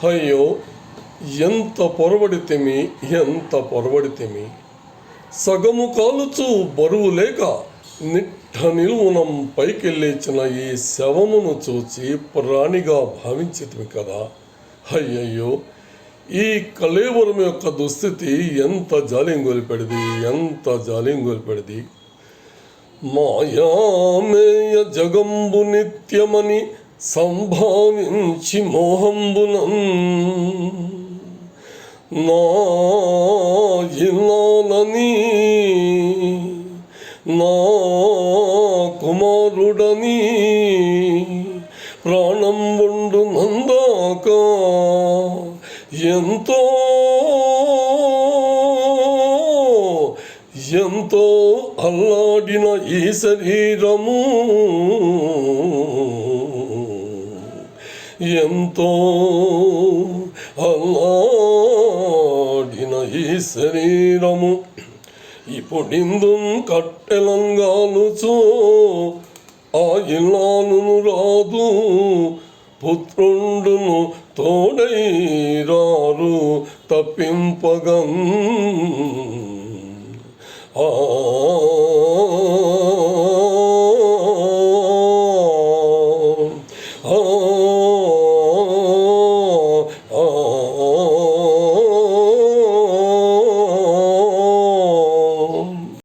అయ్యో ఎంత పొరబడితిమి సగము కాలుచు బరువు లేక నిట్ట నిలువునం పైకెళ్ళేచిన ఈ శవమును చూచి ప్రాణిగా భావించితివి కదా. అయ్యయ్యో, ఈ కళేవరం యొక్క దుస్థితి ఎంత జాలింగొలిపెడిది. మాయామేయ జగంబు నిత్యమని సంభావించి మోహంబునం నా ఇల్లాలని నా కుమారుడని ప్రాణం ఉండు నందాక ఎంతో అల్లాడిన ఈ శరీరము, ఎంతో అల్లాడిన ఈ శరీరము ఇప్పుడిందు కట్టెలంగాలుచు ఆ ఇల్లాలును రాదు, పుత్రుండును తోడైరారు తప్పింపగం. ఆ